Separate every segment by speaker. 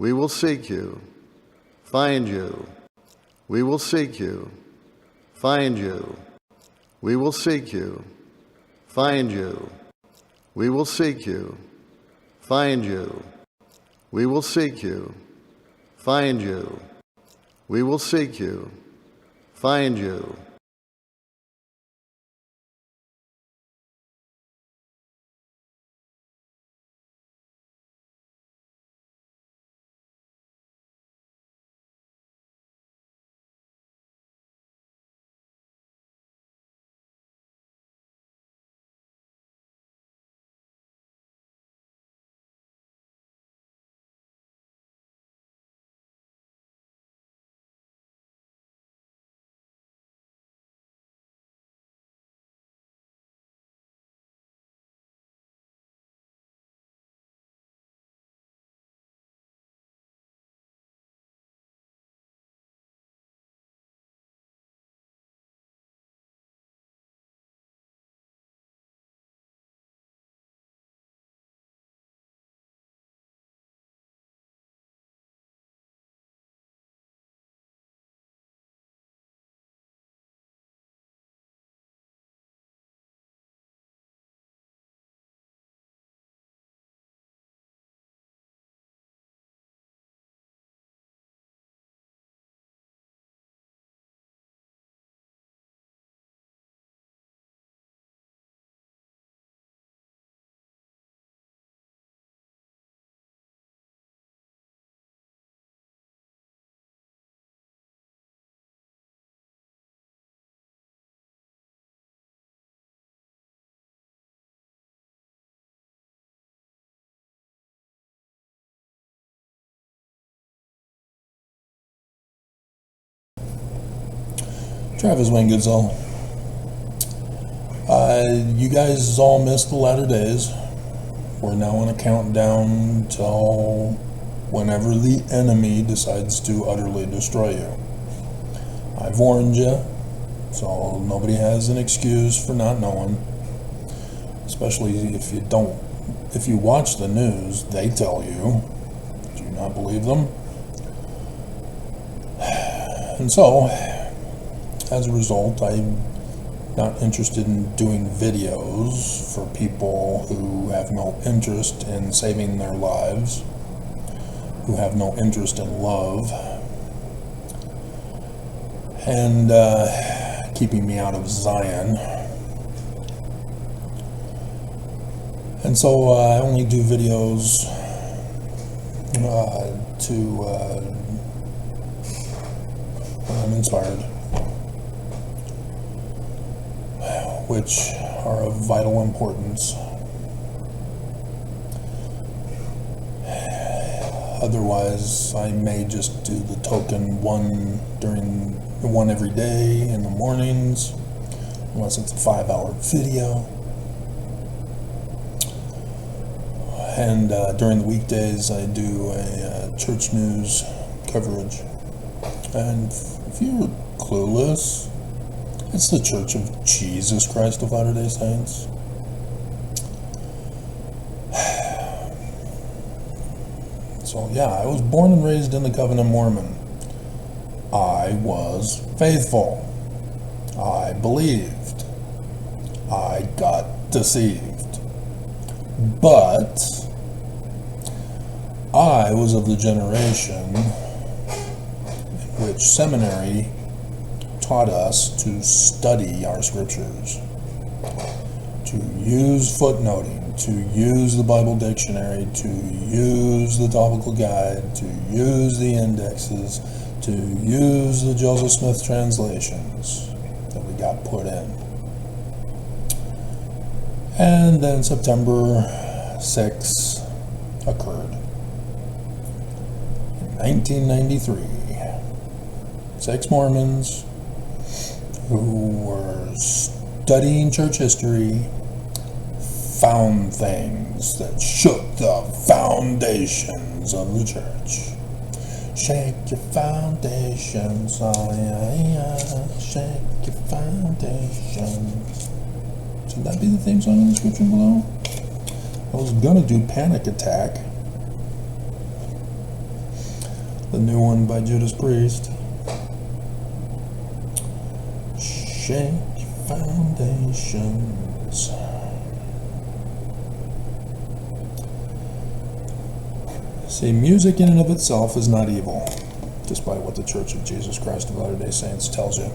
Speaker 1: We will seek you, find you. We will seek you, find you. We will seek you, find you. We will seek you, find you. We will seek you, find you. We will seek you, find you.
Speaker 2: Travis Wayne Goodsall. You guys all missed the latter days. We're now on a countdown till whenever the enemy decides to utterly destroy you. I've warned you, so nobody has an excuse for not knowing. Especially if you don't. If you watch the news, they tell you. Do you not believe them? And so, as a result, I'm not interested in doing videos for people who have no interest in saving their lives, who have no interest in love, and keeping me out of Zion. And so I only do videos when I'm inspired, which are of vital importance. Otherwise, I may just do the token one every day in the mornings, unless it's a 5-hour video. And during the weekdays, I do a church news coverage. And if you're clueless, it's the Church of Jesus Christ of Latter-day Saints. So yeah, I was born and raised in the Covenant Mormon. I was faithful. I believed. I got deceived. But I was of the generation in which seminary taught us to study our scriptures, to use footnoting, to use the Bible dictionary, to use the topical guide, to use the indexes, to use the Joseph Smith translations that we got put in. And then September 6 occurred. In 1993, 6 Mormons who were studying church history found things that shook the foundations of the church. Shake your foundations, oh yeah, yeah. Shake your foundations. Should that be the theme song in the description below? I was gonna do Panic Attack. The new one by Judas Priest. Shake your foundations. See, music in and of itself is not evil, despite what the Church of Jesus Christ of Latter-day Saints tells you.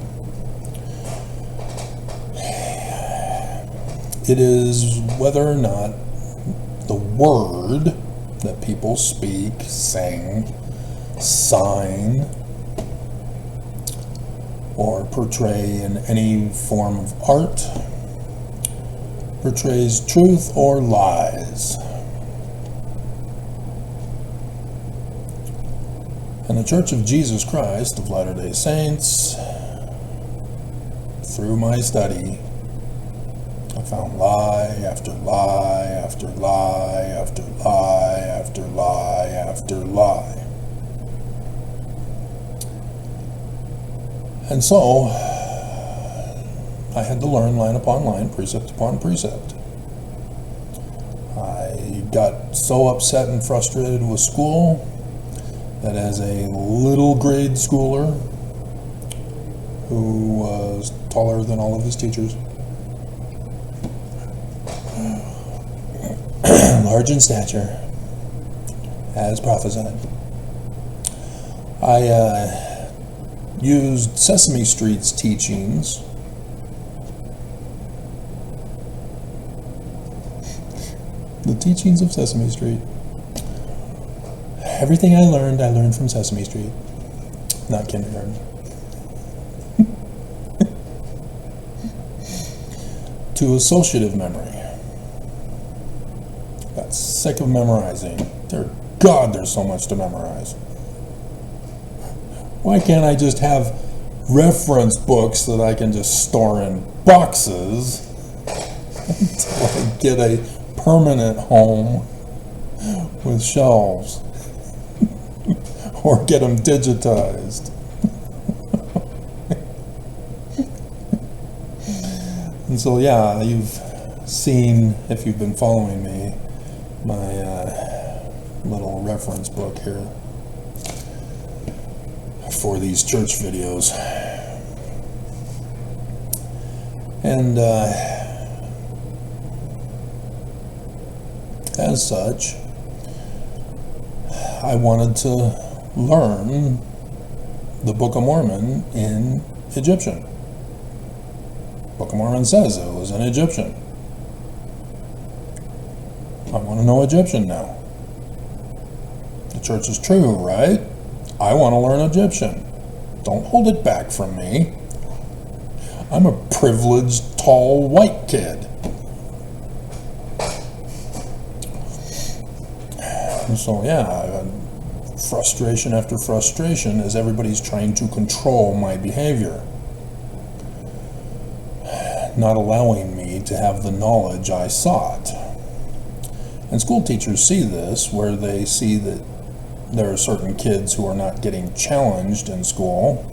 Speaker 2: It is whether or not the word that people speak, sing, sign, or portray in any form of art portrays truth or lies. And the Church of Jesus Christ of Latter-day Saints, through my study, I found lie after lie after lie after lie after lie after lie. And so, I had to learn line upon line, precept upon precept. I got so upset and frustrated with school that as a little grade schooler who was taller than all of his teachers, large in stature, as prophesied, I used Sesame Street's teachings the teachings of Sesame Street. Everything I learned from Sesame Street, not kindergarten. To associative memory. Got sick of memorizing. Dear God, there's so much to memorize. Why can't I just have reference books that I can just store in boxes until I get a permanent home with shelves? Or get them digitized. And so, yeah, you've seen, if you've been following me, my little reference book here for these church videos. And as such, I wanted to learn the Book of Mormon in Egyptian. Book of Mormon says it was in Egyptian. I want to know Egyptian now. The church is true, right? I want to learn Egyptian. Don't hold it back from me. I'm a privileged, tall, white kid. And so, yeah, frustration after frustration as everybody's trying to control my behavior, not allowing me to have the knowledge I sought. And school teachers see this, where they see that there are certain kids who are not getting challenged in school.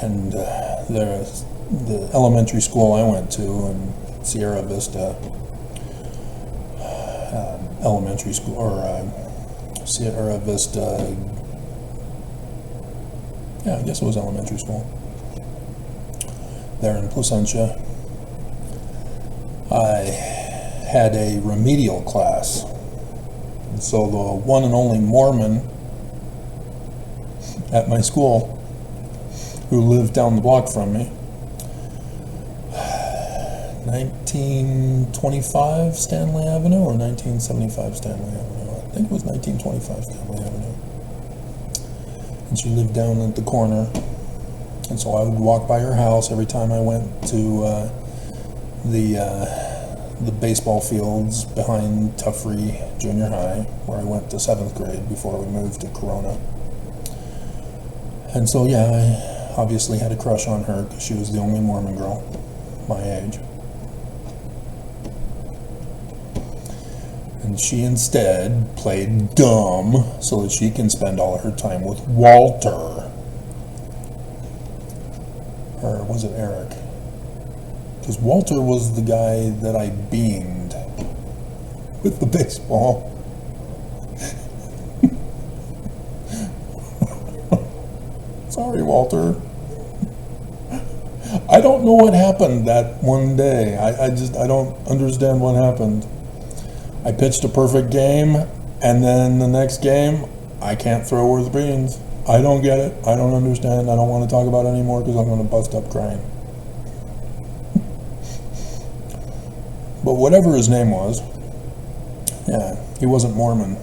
Speaker 2: And the elementary school I went to in Sierra Vista Elementary School, or Sierra Vista, yeah, I guess it was elementary school, there in Placentia, I had a remedial class. And so the one and only Mormon at my school, who lived down the block from me, 1925 Stanley Avenue or 1975 Stanley Avenue. I think it was 1925 Stanley Avenue. And she lived down at the corner. And so I would walk by her house every time I went to the baseball fields behind Tuffrey Junior High, where I went to 7th grade before we moved to Corona. And so, yeah, I obviously had a crush on her because she was the only Mormon girl my age. And she instead played dumb so that she can spend all her time with Walter. Or was it Eric? Because Walter was the guy that I beamed with the baseball. sorry, Walter. I don't know what happened that one day. I don't understand what happened. I pitched a perfect game, and then the next game, I can't throw worth beans. I don't get it. I don't understand. I don't want to talk about it anymore because I'm going to bust up crying. But whatever his name was, yeah, he wasn't Mormon.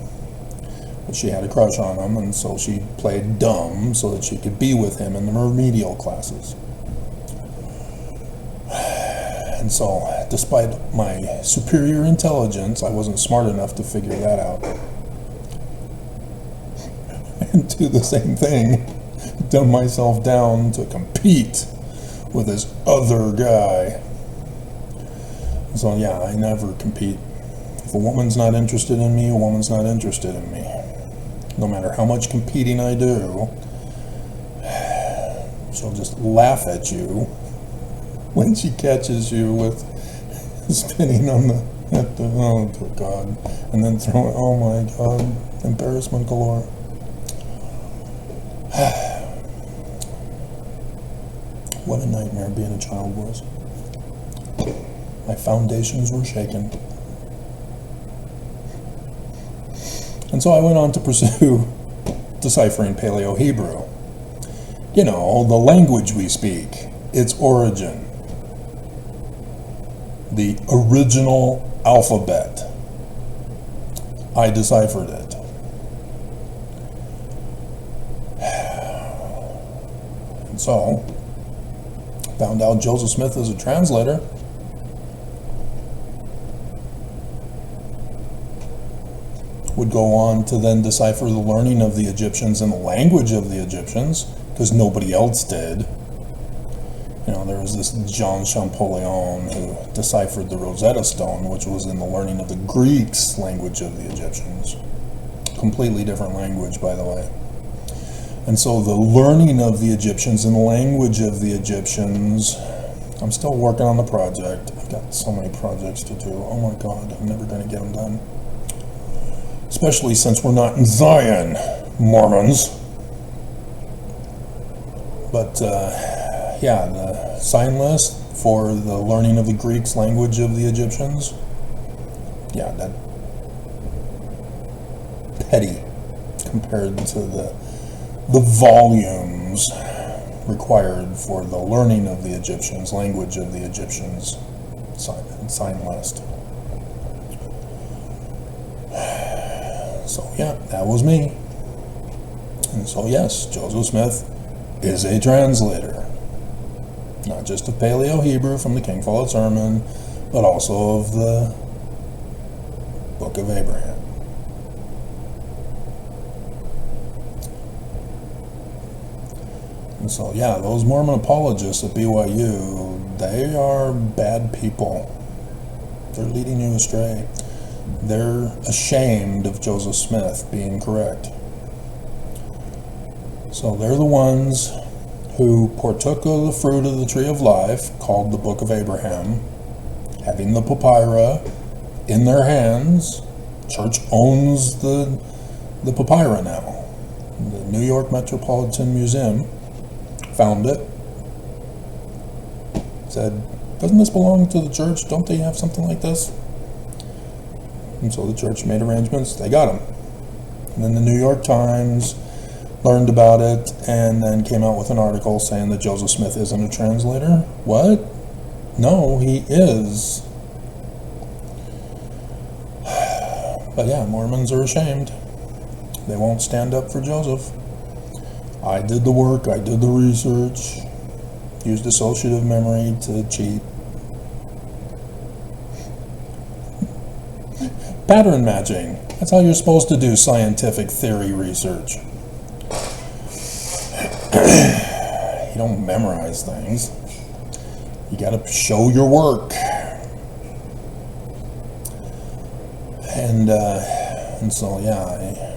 Speaker 2: But she had a crush on him, and so she played dumb so that she could be with him in the remedial classes. And so, despite my superior intelligence, I wasn't smart enough to figure that out. And do the same thing, dumb myself down to compete with this other guy. So yeah, I never compete. If a woman's not interested in me, a woman's not interested in me. No matter how much competing I do, she'll just laugh at you when she catches you with spinning on the oh good God, and then throwing, oh my God, embarrassment galore. What a nightmare being a child was. My foundations were shaken. And so I went on to pursue deciphering Paleo-Hebrew. You know, the language we speak, its origin, the original alphabet. I deciphered it. And so, found out Joseph Smith is a translator. Would go on to then decipher the learning of the Egyptians and the language of the Egyptians, because nobody else did. You know, there was this Jean Champollion who deciphered the Rosetta Stone, which was in the learning of the Greeks' language of the Egyptians. Completely different language, by the way. And so the learning of the Egyptians and the language of the Egyptians, I'm still working on the project. I've got so many projects to do. Oh my God, I'm never going to get them done. Especially since we're not in Zion, Mormons. But yeah, the sign list for the learning of the Greeks' language of the Egyptians, yeah, that petty compared to the volumes required for the learning of the Egyptians' language of the Egyptians sign list. So yeah, that was me. And so yes, Joseph Smith is a translator. Not just of Paleo-Hebrew from the King Follett Sermon, but also of the Book of Abraham. And so yeah, those Mormon apologists at BYU, they are bad people. They're leading you astray. They're ashamed of Joseph Smith being correct. So they're the ones who partook of the fruit of the tree of life, called the Book of Abraham, having the papyri in their hands. Church owns the papyri now. The New York Metropolitan Museum found it. Said, doesn't this belong to the church? Don't they have something like this? And so the church made arrangements. They got them. And then the New York Times learned about it and then came out with an article saying that Joseph Smith isn't a translator. What? No, he is. But yeah, Mormons are ashamed. They won't stand up for Joseph. I did the work, I did the research, used associative memory to cheat. Pattern matching. That's how you're supposed to do scientific theory research. You don't memorize things. You gotta show your work. And so yeah, I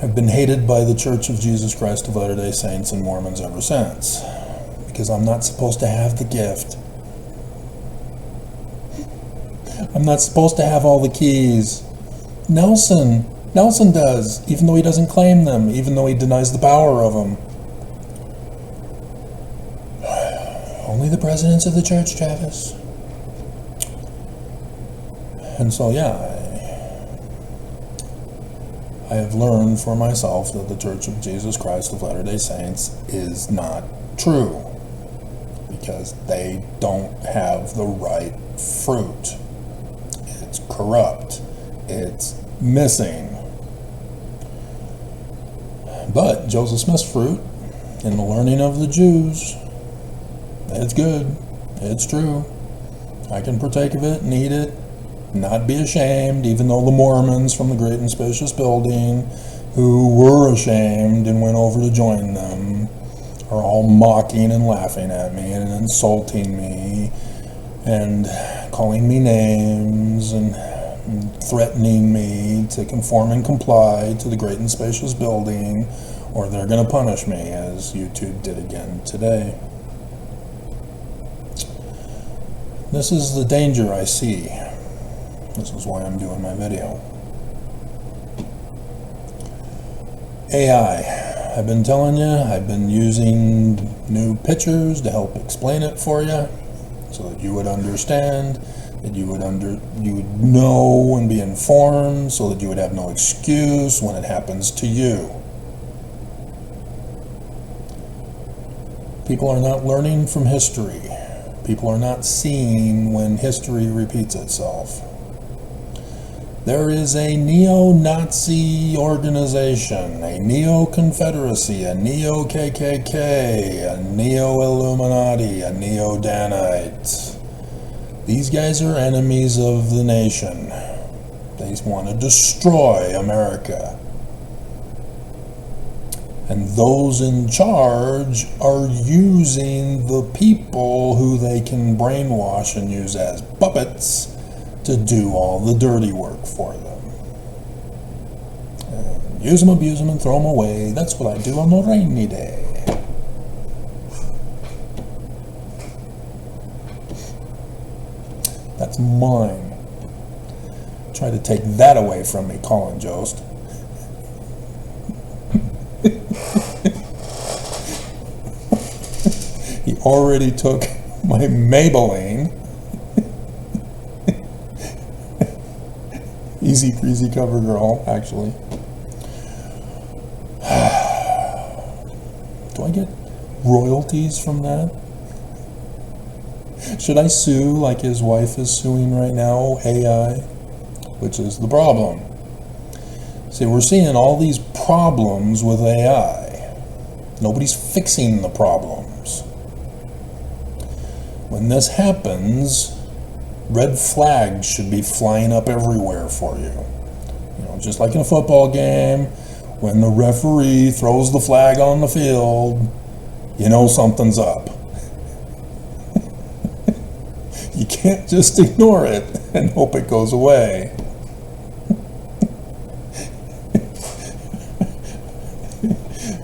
Speaker 2: have been hated by the Church of Jesus Christ of Latter-day Saints and Mormons ever since, because I'm not supposed to have the gift. I'm not supposed to have all the keys. Nelson, Nelson does, even though he doesn't claim them, even though he denies the power of them. Only the presidents of the church, Travis. And so, yeah, I have learned for myself that the Church of Jesus Christ of Latter-day Saints is not true, because they don't have the right fruit. It's corrupt. It's missing. But Joseph Smith's fruit in the learning of the Jews, it's good. It's true. I can partake of it and eat it, not be ashamed, even though the Mormons from the Great and Spacious Building, who were ashamed and went over to join them, are all mocking and laughing at me and insulting me and calling me names and threatening me to conform and comply to the Great and Spacious Building, or they're going to punish me, as YouTube did again today. This is the danger I see. This is why I'm doing my video. AI. I've been telling you, I've been using new pictures to help explain it for you, so that you would understand, that you would know and be informed, so that you would have no excuse when it happens to you. People are not learning from history. People are not seeing when history repeats itself. There is a neo-Nazi organization, a neo-Confederacy, a neo-KKK, a neo-Illuminati, a neo-Danite. These guys are enemies of the nation. They want to destroy America. And those in charge are using the people who they can brainwash and use as puppets to do all the dirty work for them. And use them, abuse them, and throw them away. That's what I do on a rainy day. That's mine. Try to take that away from me, Colin Jost. He already took my Maybelline. Easy breezy cover girl, actually. Do I get royalties from that? Should I sue like his wife is suing right now, AI? Which is the problem. See, we're seeing all these problems with AI. Nobody's fixing the problems. When this happens, red flags should be flying up everywhere for you. You know, just like in a football game, when the referee throws the flag on the field, you know something's up. You can't just ignore it and hope it goes away.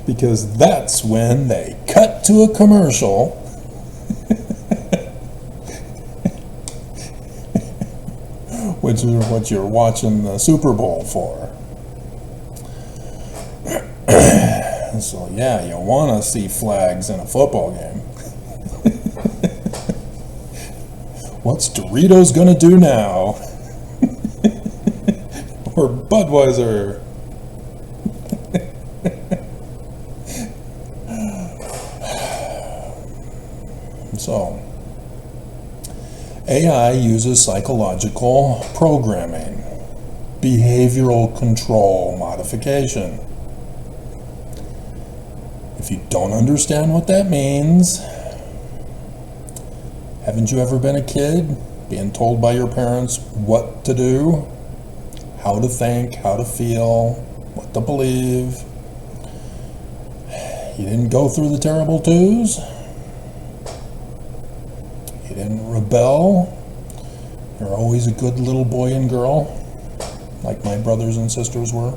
Speaker 2: Because that's when they cut to a commercial which is what you're watching the Super Bowl for. So yeah, you want to see flags in a football game. What's Doritos gonna do now? Or Budweiser? So, AI uses psychological programming, behavioral control modification. If you don't understand what that means, haven't you ever been a kid being told by your parents what to do, how to think, how to feel, what to believe? You didn't go through the terrible twos? You didn't rebel? You're always a good little boy and girl, like my brothers and sisters were.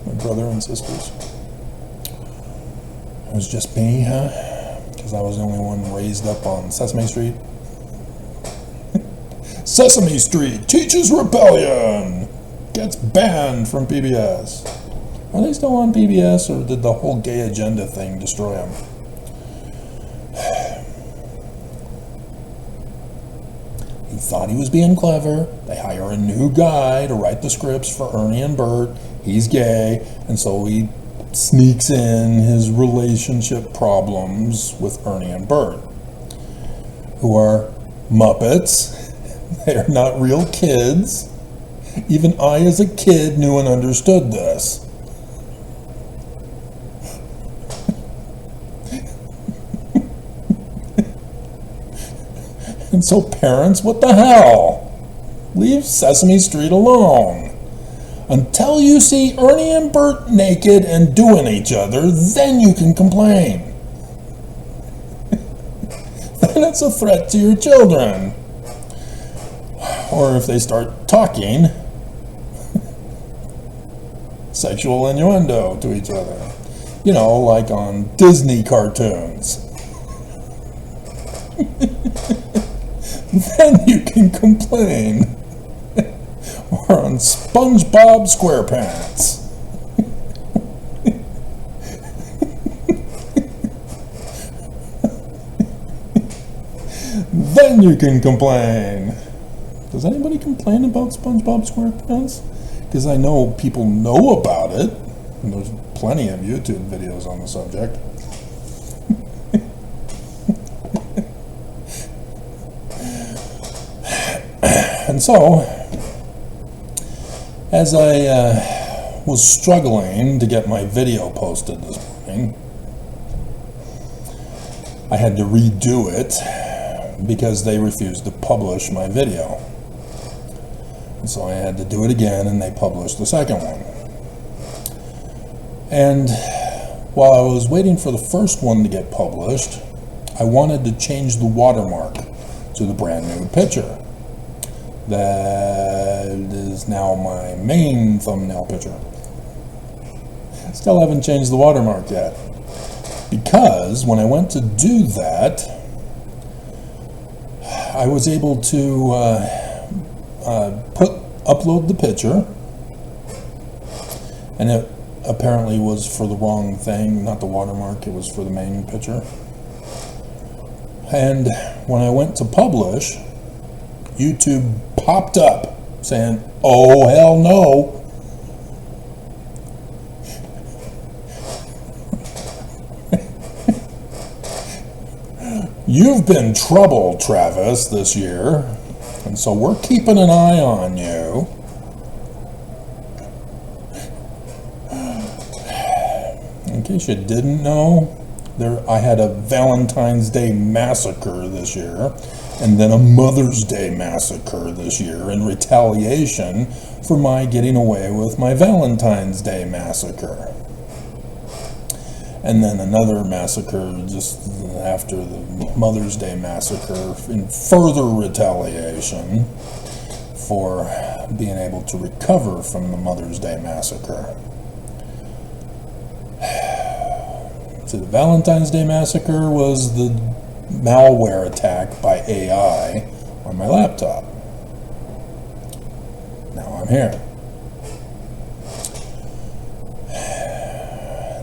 Speaker 2: My brother and sisters. It was just me, huh? Because I was the only one raised up on Sesame Street. Sesame Street teaches rebellion! gets banned from PBS. Are they still on PBS, or did the whole gay agenda thing destroy them? He thought he was being clever. They hire a new guy to write the scripts for Ernie and Bert. He's gay, and so he sneaks in his relationship problems with Ernie and Bert, who are Muppets. They are not real kids. Even I, as a kid, knew and understood this. And so, parents, what the hell? Leave Sesame Street alone. Until you see Ernie and Bert naked and doing each other, then you can complain. Then it's a threat to your children. Or if they start talking, sexual innuendo to each other. You know, like on Disney cartoons. Then you can complain. Or on SpongeBob SquarePants. Then you can complain. Does anybody complain about SpongeBob SquarePants? Because I know people know about it, and there's plenty of YouTube videos on the subject. And so, as I was struggling to get my video posted this morning, I had to redo it because they refused to publish my video. And so I had to do it again, and they published the second one. And while I was waiting for the first one to get published, I wanted to change the watermark to the brand new picture. That is now my main thumbnail picture. Still haven't changed the watermark yet. Because when I went to do that, I was able to upload the picture, and it apparently was for the wrong thing, not the watermark, it was for the main picture. And when I went to publish, YouTube popped up saying, "Oh, hell no." You've been troubled, Travis, this year, and so we're keeping an eye on you. In case you didn't know, I had a Valentine's Day massacre this year, and then a Mother's Day massacre this year in retaliation for my getting away with my Valentine's Day massacre. And then another massacre just after the Mother's Day massacre in further retaliation for being able to recover from the Mother's Day massacre. So the Valentine's Day massacre was the malware attack by AI on my laptop. Now I'm here.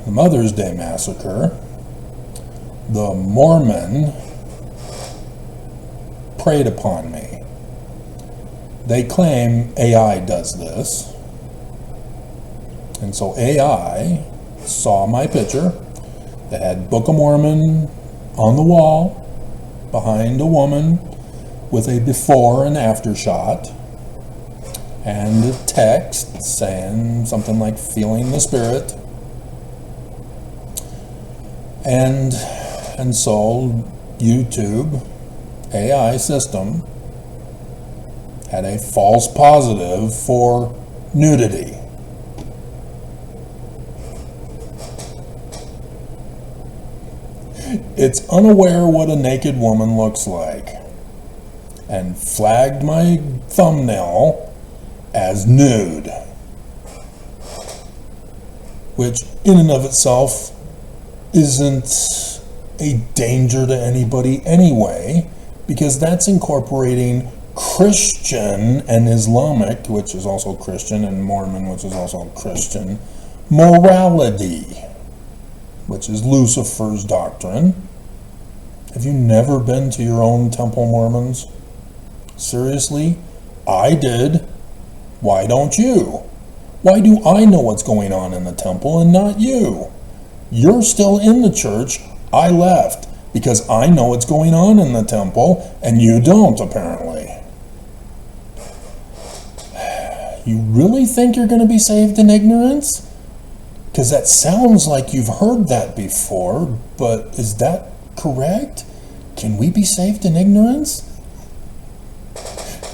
Speaker 2: The Mother's Day massacre, the Mormon preyed upon me. They claim AI does this, and so AI saw my picture that had Book of Mormon on the wall behind a woman with a before and after shot, and a text saying something like "feeling the Spirit." And so YouTube AI system had a false positive for nudity. It's unaware what a naked woman looks like, and flagged my thumbnail as nude, which in and of itself isn't a danger to anybody anyway, because that's incorporating Christian and Islamic, which is also Christian, and Mormon, which is also Christian, morality, which is Lucifer's doctrine. Have you never been to your own temple, Mormons? Seriously? I did. Why don't you? Why do I know what's going on in the temple and not you? You're still in the church. I left because I know what's going on in the temple and you don't, apparently. You really think you're going to be saved in ignorance? Because that sounds like you've heard that before, but is that correct? Can we be saved in ignorance?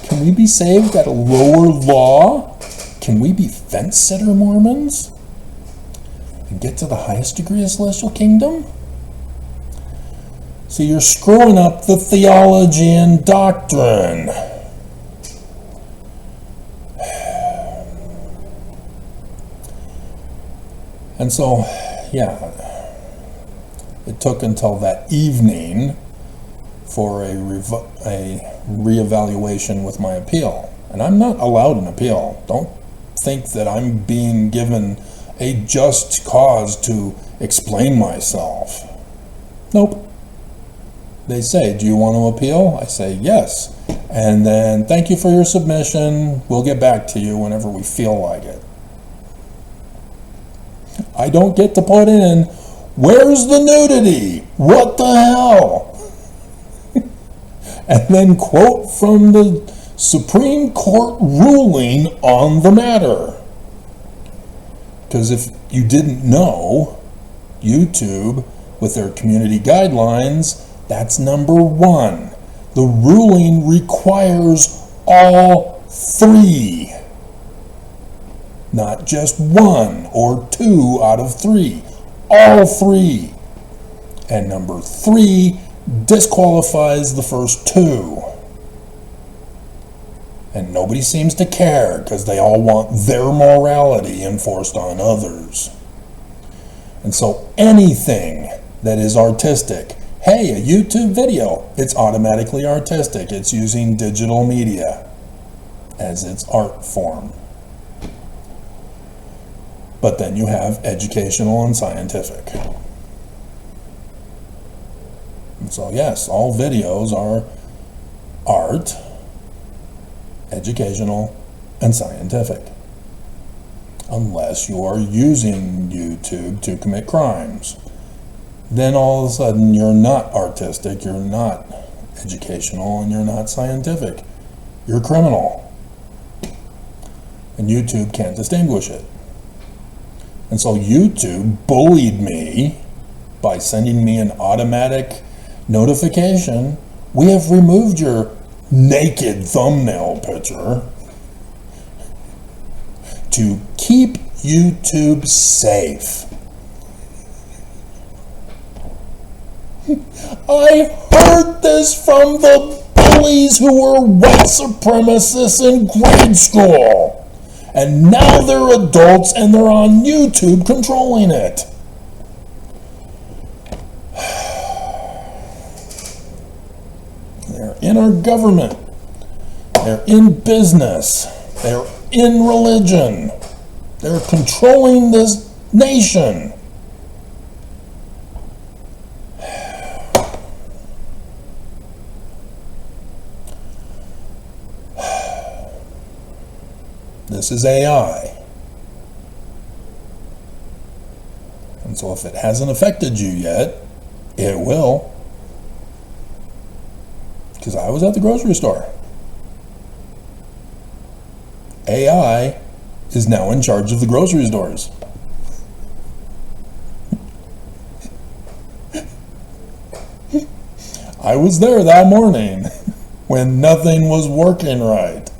Speaker 2: Can we be saved at a lower law? Can we be fence-sitter Mormons and get to the highest degree of celestial kingdom? So you're screwing up the theology and doctrine. And so, yeah, it took until that evening for a reevaluation with my appeal. And I'm not allowed an appeal. Don't think that I'm being given a just cause to explain myself. Nope. They say, do you want to appeal? I say, yes. And then, thank you for your submission. We'll get back to you whenever we feel like it. I don't get to put in, where's the nudity? What the hell? And then quote from the Supreme Court ruling on the matter. Because if you didn't know, YouTube, with their community guidelines, that's number 1. The ruling requires all 3. Not just 1 or 2 out of 3. All 3. And number 3 disqualifies the first 2. And nobody seems to care because they all want their morality enforced on others. And so anything that is artistic, hey, a YouTube video, it's automatically artistic. It's using digital media as its art form. But then you have educational and scientific. And so yes, all videos are art, educational, and scientific. Unless you are using YouTube to commit crimes. Then all of a sudden you're not artistic, you're not educational, and you're not scientific. You're criminal. And YouTube can't distinguish it. And so YouTube bullied me by sending me an automatic notification. We have removed your naked thumbnail picture to keep YouTube safe. I heard this from the bullies who were white supremacists in grade school. And now they're adults and they're on YouTube controlling it. They're in our government. They're in business. They're in religion. They're controlling this nation. This is AI. And so if it hasn't affected you yet, it will. Because I was at the grocery store. AI is now in charge of the grocery stores. I was there that morning when nothing was working right.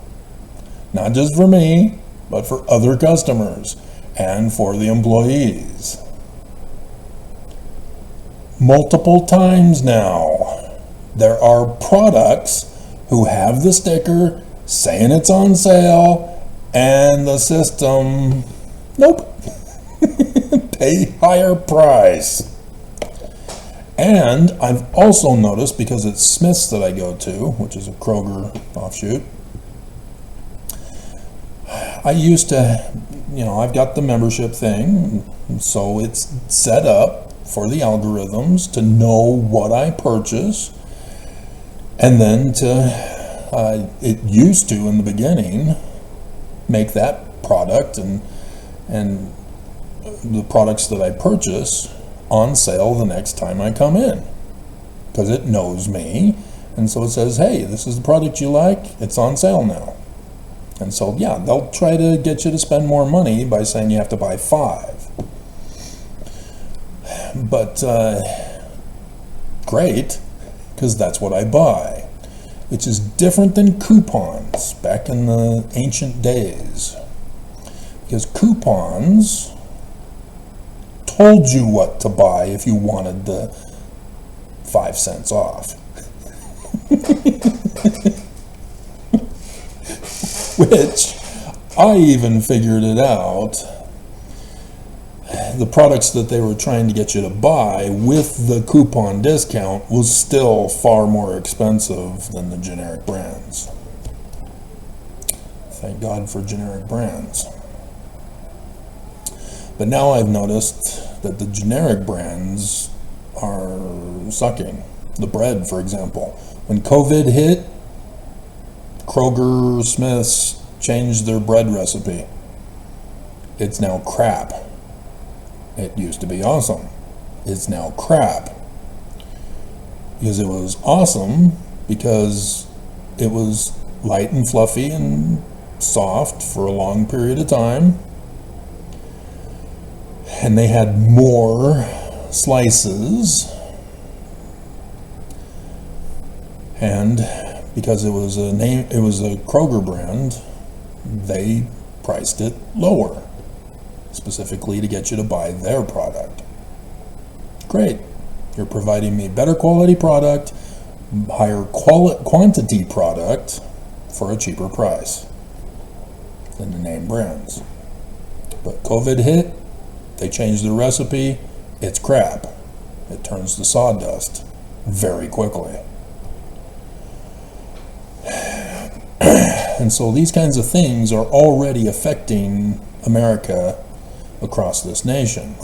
Speaker 2: Not just for me, but for other customers and for the employees. Multiple times now, there are products who have the sticker saying it's on sale, and the system, nope, pay higher price. And I've also noticed, because it's Smith's that I go to, which is a Kroger offshoot, I used to, I've got the membership thing, so it's set up for the algorithms to know what I purchase, and then it used to, in the beginning, make that product and the products that I purchase on sale the next time I come in, because it knows me, and so it says, hey, this is the product you like, it's on sale now. And so, yeah, they'll try to get you to spend more money by saying you have to buy 5. But great, because that's what I buy, which is different than coupons back in the ancient days. Because coupons told you what to buy if you wanted the 5 cents off. Which, I even figured it out. The products that they were trying to get you to buy with the coupon discount was still far more expensive than the generic brands. Thank God for generic brands. But now I've noticed that the generic brands are sucking. The bread, for example. When COVID hit, Kroger, Smith's changed their bread recipe. It's now crap. It used to be awesome. It's now crap. Because it was awesome because it was light and fluffy and soft for a long period of time. And they had more slices. And because it was a Kroger brand, they priced it lower, specifically to get you to buy their product. Great. You're providing me better quality product, higher quantity product for a cheaper price than the name brands. But COVID hit, they changed the recipe, it's crap. It turns to sawdust very quickly. And so these kinds of things are already affecting America across this nation.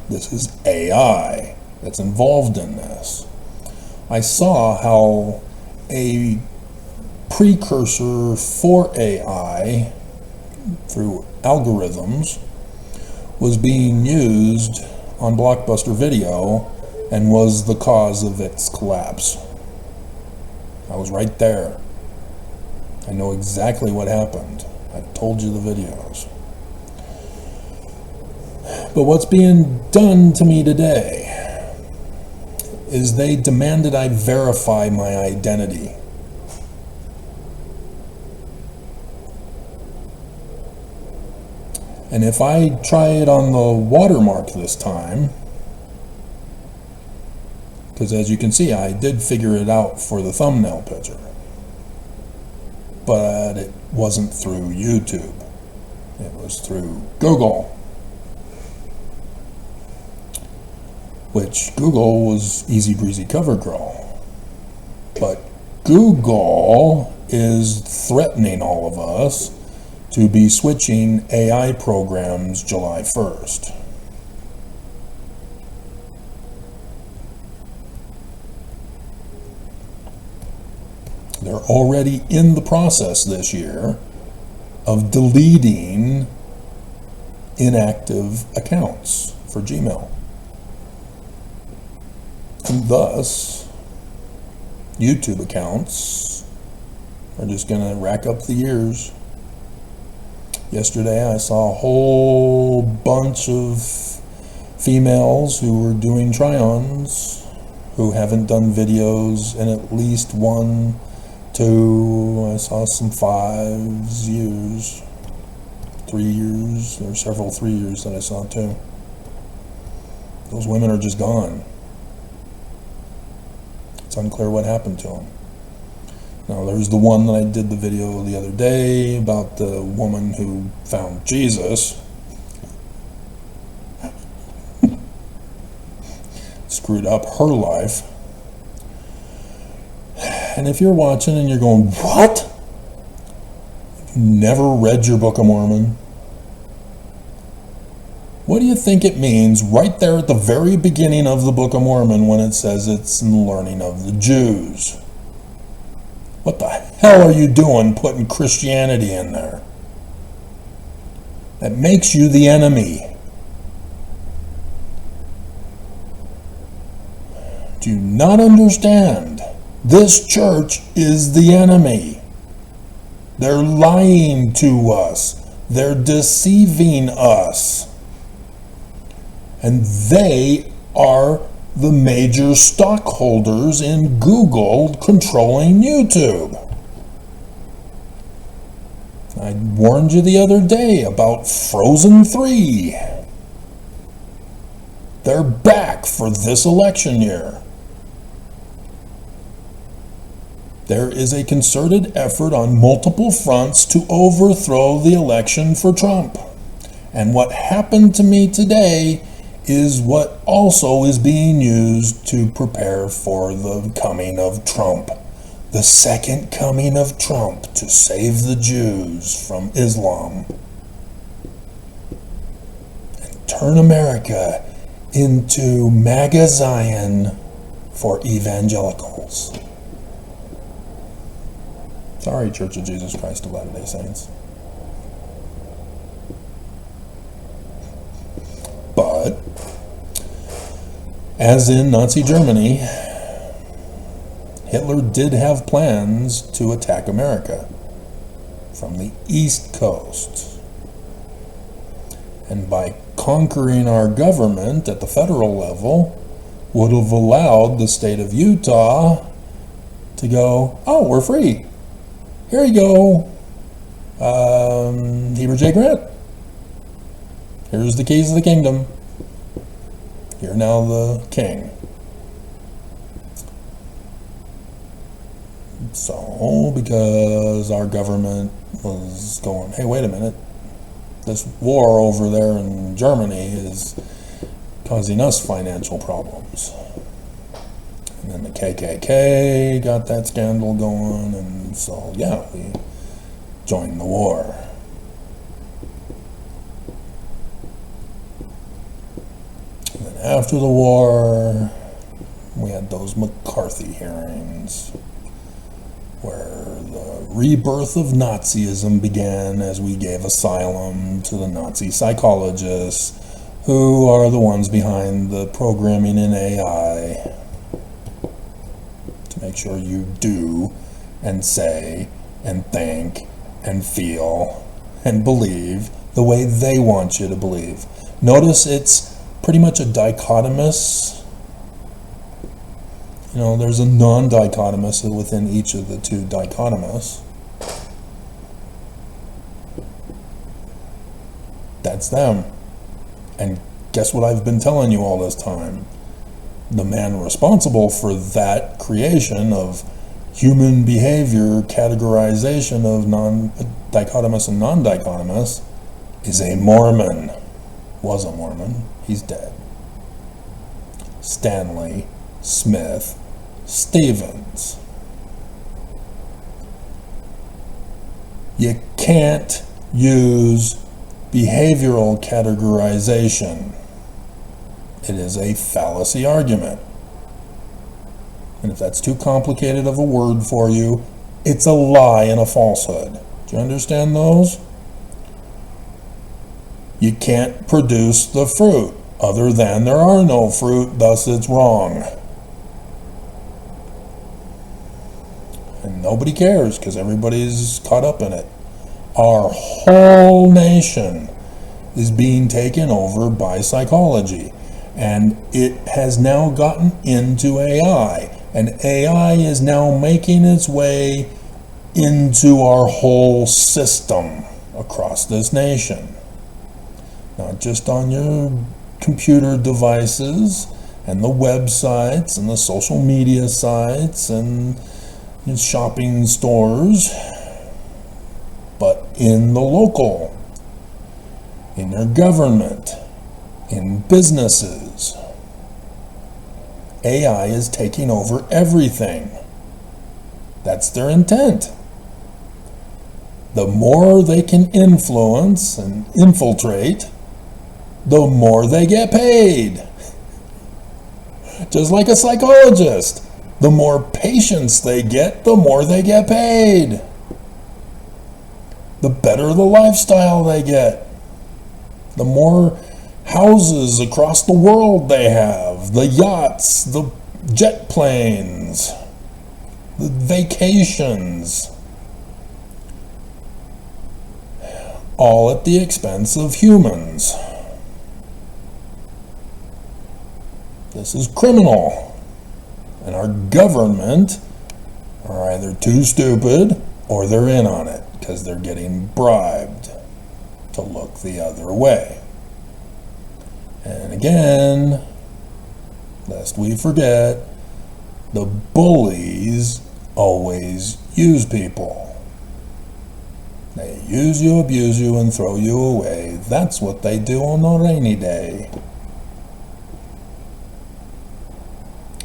Speaker 2: This is AI that's involved in this. I saw how a precursor for AI through algorithms was being used on Blockbuster Video and was the cause of its collapse. I was right there. I know exactly what happened. I've told you the videos. But what's being done to me today is they demanded I verify my identity. And if I try it on the watermark this time, because as you can see, I did figure it out for the thumbnail picture, but it wasn't through YouTube. It was through Google, which Google was easy breezy cover girl. But Google is threatening all of us to be switching AI programs July 1st. They're already in the process this year of deleting inactive accounts for Gmail. And thus, YouTube accounts are just going to rack up the years. Yesterday I saw a whole bunch of females who were doing try-ons who haven't done videos in at least 1, 2, I saw some 5 years, 3 years, there were several 3 years that I saw too. Those women are just gone. It's unclear what happened to them. Now there's the one that I did the video the other day about the woman who found Jesus. It's screwed up her life. And if you're watching and you're going, what? You've never read your Book of Mormon? What do you think it means right there at the very beginning of the Book of Mormon when it says it's in the learning of the Jews? What the hell are you doing putting Christianity in there? That makes you the enemy. Do you not understand? This church is the enemy. They're lying to us. They're deceiving us. And they are the major stockholders in Google controlling YouTube. I warned you the other day about Frozen 3. They're back for this election year. There is a concerted effort on multiple fronts to overthrow the election for Trump. And what happened to me today is what also is being used to prepare for the coming of Trump. The second coming of Trump to save the Jews from Islam. And turn America into MAGA Zion for evangelicals. Sorry, Church of Jesus Christ of Latter-day Saints. But, as in Nazi Germany, Hitler did have plans to attack America from the East Coast. And by conquering our government at the federal level, would have allowed the state of Utah to go, oh, we're free. Here you go, Heber J. Grant. Here's the keys of the kingdom. You're now the king. So, because our government was going, hey, wait a minute, this war over there in Germany is causing us financial problems. And then the KKK got that scandal going, and so, yeah, we joined the war. And then after the war, we had those McCarthy hearings, where the rebirth of Nazism began as we gave asylum to the Nazi psychologists, who are the ones behind the programming in AI, to make sure you do and say and think and feel and believe the way they want you to believe. Notice it's pretty much a dichotomous. You know, there's a non-dichotomous within each of the two dichotomous. That's them. And guess what I've been telling you all this time? The man responsible for that creation of human behavior categorization of non-dichotomous and non-dichotomous is a Mormon. Was a Mormon. He's dead. Stanley Smith Stevens. You can't use behavioral categorization. It is a fallacy argument. And if that's too complicated of a word for you, it's a lie and a falsehood. Do you understand those? You can't produce the fruit, other than there are no fruit, thus it's wrong. And nobody cares because everybody's caught up in it. Our whole nation is being taken over by psychology, and it has now gotten into AI, and AI is now making its way into our whole system across this nation. Not just on your computer devices and the websites and the social media sites and shopping stores, but in the local, in your government, in businesses. AI is taking over everything. That's their intent. The more they can influence and infiltrate, the more they get paid. Just like a psychologist. The more patients they get, the more they get paid. The better the lifestyle they get. The more houses across the world they have, the yachts, the jet planes, the vacations, all at the expense of humans. This is criminal, and our government are either too stupid or they're in on it because they're getting bribed to look the other way. And again, lest we forget, the bullies always use people. They use you, abuse you, and throw you away. That's what they do on a rainy day.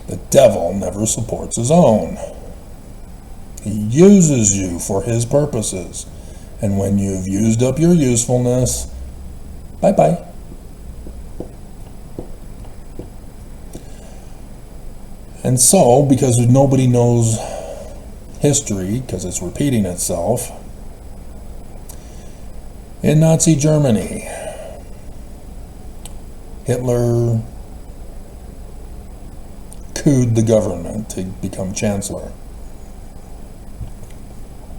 Speaker 2: The devil never supports his own. He uses you for his purposes. And when you've used up your usefulness, bye-bye. And so, because nobody knows history, because it's repeating itself, in Nazi Germany, Hitler couped the government to become chancellor.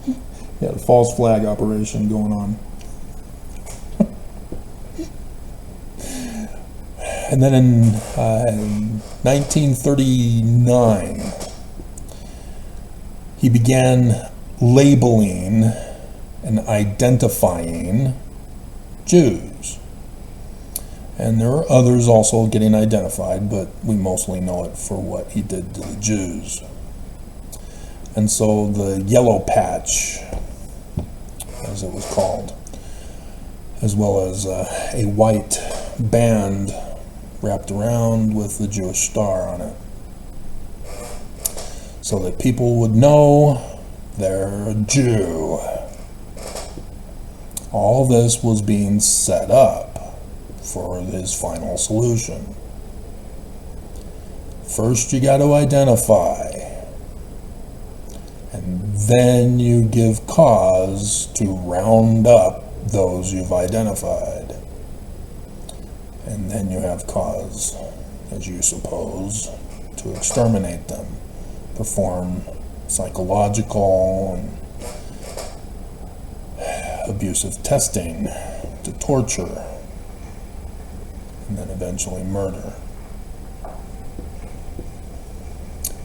Speaker 2: He had a false flag operation going on. And then in 1939, he began labeling and identifying Jews. And there are others also getting identified, but we mostly know it for what he did to the Jews. And so the yellow patch, as it was called, as well as a white band wrapped around with the Jewish star on it, so that people would know they're a Jew. All this was being set up for his final solution. First you got to identify, and then you give cause to round up those you've identified. And then you have cause, as you suppose, to exterminate them, perform psychological and abusive testing, to torture, and then eventually murder.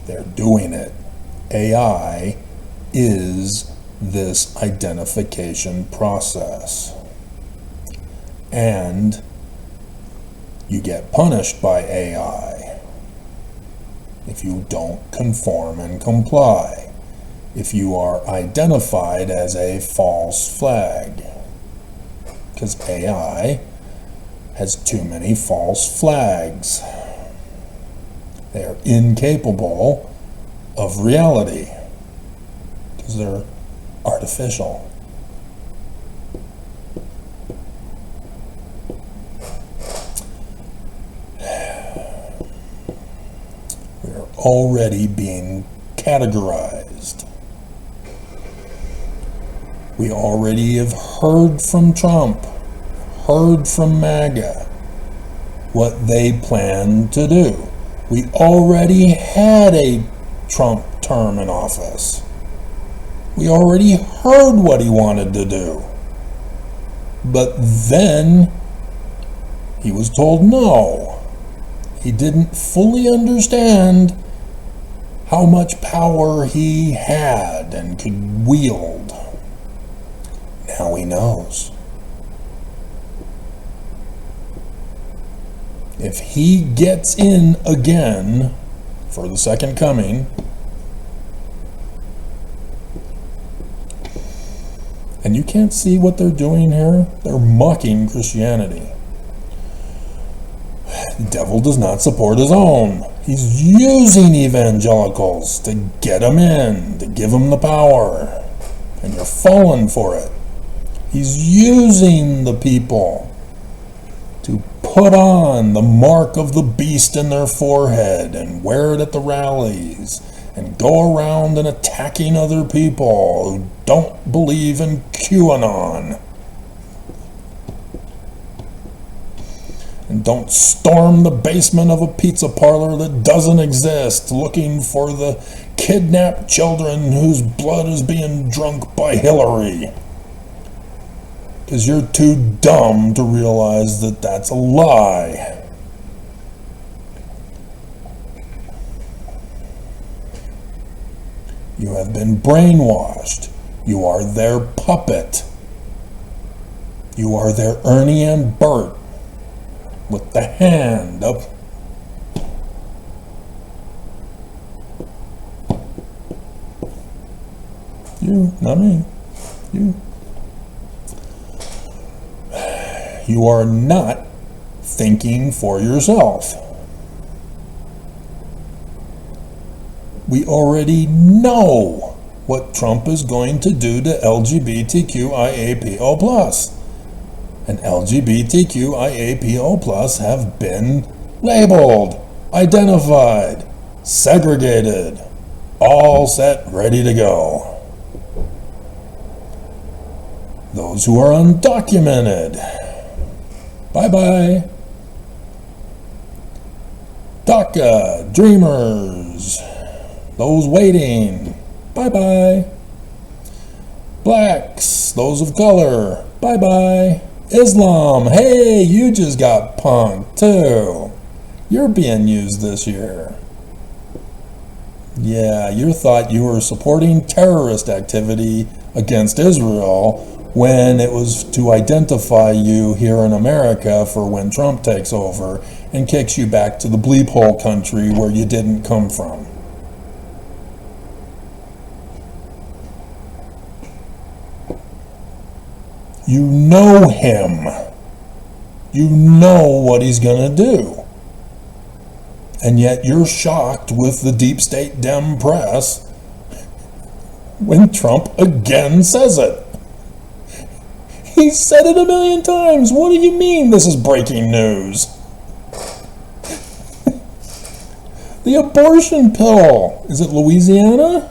Speaker 2: They're doing it. AI is this identification process. And you get punished by AI if you don't conform and comply, if you are identified as a false flag, because AI has too many false flags. They are incapable of reality because they're artificial. Already being categorized. We already have heard from Trump, heard from MAGA, what they plan to do. We already had a Trump term in office. We already heard what he wanted to do. But then he was told no. He didn't fully understand how much power he had and could wield. Now he knows. If he gets in again for the second coming, and you can't see what they're doing here, they're mocking Christianity. The devil does not support his own. He's using evangelicals to get them in, to give them the power. And you're falling for it. He's using the people to put on the mark of the beast in their forehead and wear it at the rallies and go around and attacking other people who don't believe in QAnon. And don't storm the basement of a pizza parlor that doesn't exist looking for the kidnapped children whose blood is being drunk by Hillary. Because you're too dumb to realize that that's a lie. You have been brainwashed. You are their puppet. You are their Ernie and Bert with the hand up. You, not me. You. You are not thinking for yourself. We already know what Trump is going to do to LGBTQIAPO+. And LGBTQIAPO+ have been labeled, identified, segregated, all set, ready to go. Those who are undocumented, bye-bye. DACA, dreamers, those waiting, bye-bye. Blacks, those of color, bye-bye. Islam, hey, you just got punked too. You're being used this year. Yeah, you thought you were supporting terrorist activity against Israel when it was to identify you here in America for when Trump takes over and kicks you back to the bleep hole country where you didn't come from. You know him. You know what he's going to do. And yet you're shocked with the deep state Dem press when Trump again says it. He said it 1,000,000 times. What do you mean this is breaking news? The abortion pill. Is it Louisiana?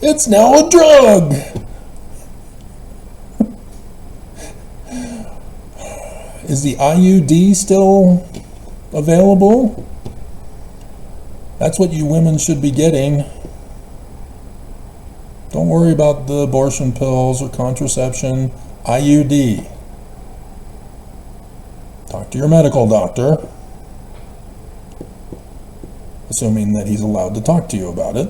Speaker 2: It's now a drug. Is the IUD still available? That's what you women should be getting. Don't worry about the abortion pills or contraception. IUD. Talk to your medical doctor. Assuming that he's allowed to talk to you about it.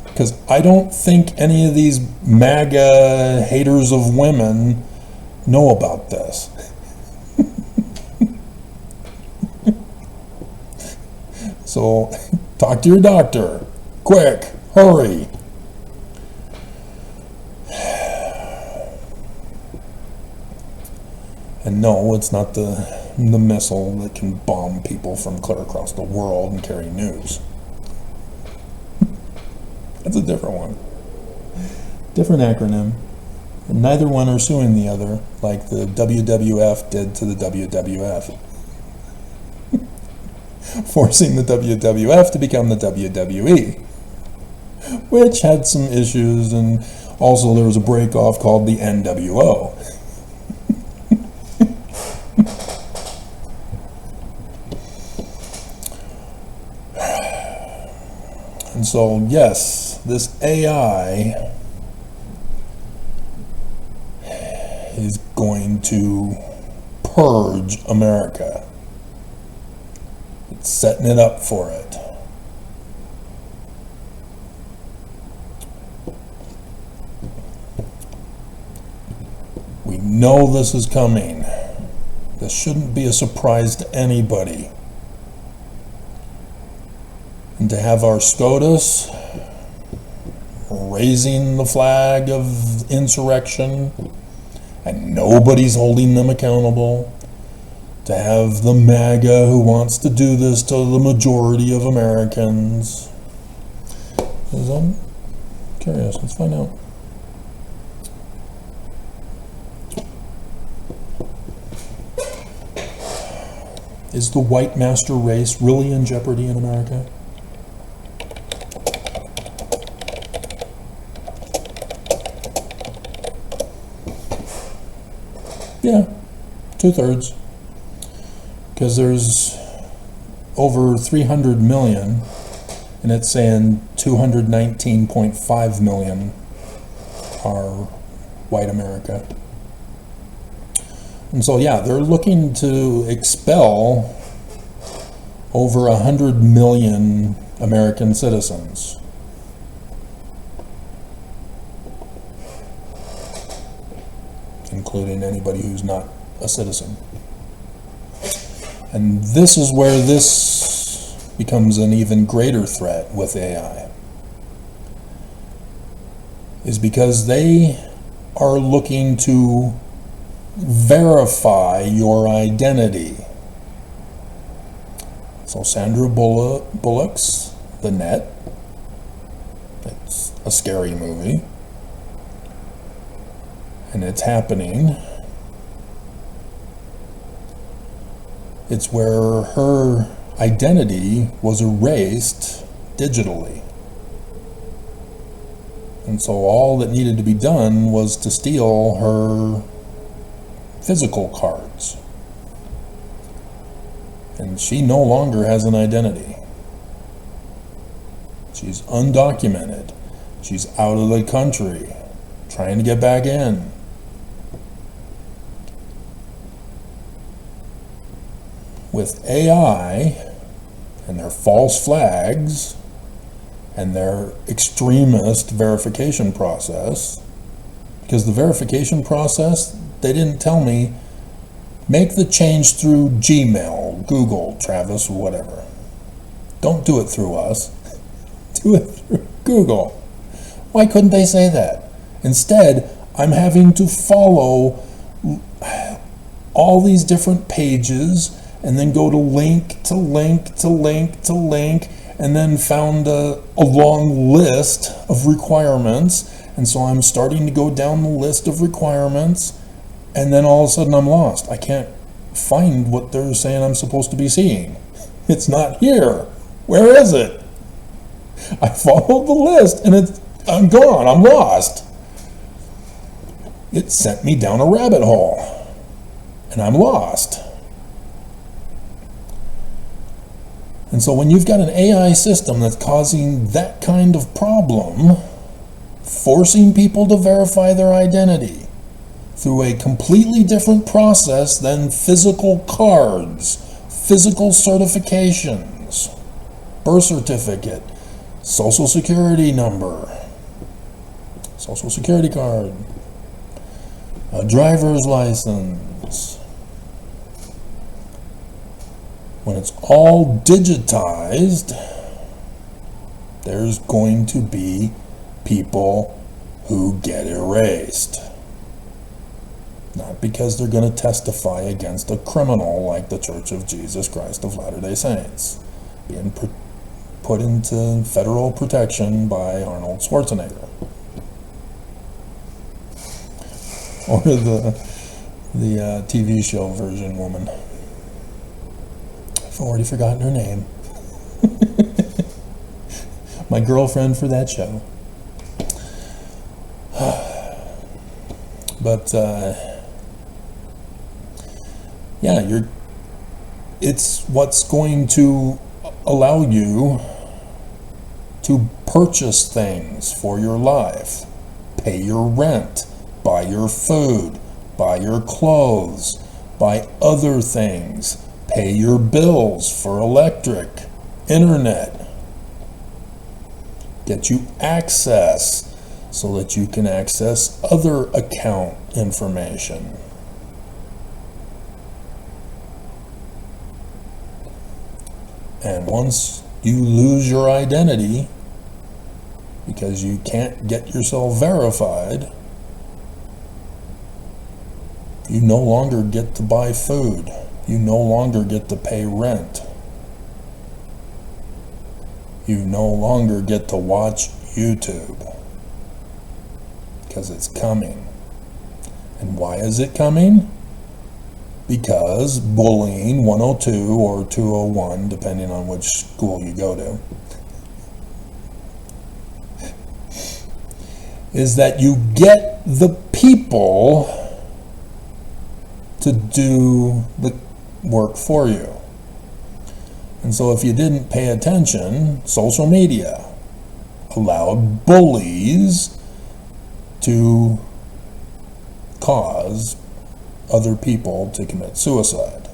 Speaker 2: Because I don't think any of these MAGA haters of women know about this. So talk to your doctor. Quick, hurry. And no, it's not the missile that can bomb people from clear across the world and carry news. That's a different one. Different acronym. And neither one are suing the other, like the WWF did to the WWF. Forcing the WWF to become the WWE, which had some issues, and also there was a break-off called the NWO. And so, yes, this AI is going to purge America. It's setting it up for it. We know this is coming. This shouldn't be a surprise to anybody. And to have our SCOTUS raising the flag of insurrection and nobody's holding them accountable, to have the MAGA who wants to do this to the majority of Americans. Because I'm curious. Let's find out. Is the white master race really in jeopardy in America? Yeah, 2/3. Because there's over 300 million, and it's saying 219.5 million are white America. And so, yeah, they're looking to expel over 100 million American citizens. Including anybody who's not a citizen. And this is where this becomes an even greater threat with AI. Is because they are looking to verify your identity. So Sandra Bullock's The Net. It's a scary movie. And it's happening. It's where her identity was erased digitally. And so all that needed to be done was to steal her physical cards. And she no longer has an identity. She's undocumented. She's out of the country, trying to get back in. With AI and their false flags and their extremist verification process, because the verification process, they didn't tell me, make the change through Gmail, Google, Travis, whatever. Don't do it through us. Do it through Google. Why couldn't they say that? Instead, I'm having to follow all these different pages and then go to link to link to link to link, and then found a long list of requirements. And so I'm starting to go down the list of requirements, and then all of a sudden I'm lost. I can't find what they're saying I'm supposed to be seeing. It's not here. Where is it? I followed the list, and I'm gone. I'm lost. It sent me down a rabbit hole, and I'm lost. And so when you've got an AI system that's causing that kind of problem, forcing people to verify their identity through a completely different process than physical cards, physical certifications, birth certificate, social security number, social security card, a driver's license. When it's all digitized, there's going to be people who get erased. Not because they're going to testify against a criminal like the Church of Jesus Christ of Latter-day Saints, being put into federal protection by Arnold Schwarzenegger. Or the TV show version woman. I've already forgotten her name. My girlfriend for that show. But yeah, it's what's going to allow you to purchase things for your life, pay your rent, buy your food, buy your clothes, buy other things, pay your bills for electric, internet, get you access so that you can access other account information. And once you lose your identity because you can't get yourself verified, you no longer get to buy food. You no longer get to pay rent. You no longer get to watch YouTube. Because it's coming. And why is it coming? Because bullying 102 or 201, depending on which school you go to, is that you get the people to do the work for you. And so if you didn't pay attention, social media allowed bullies to cause other people to commit suicide.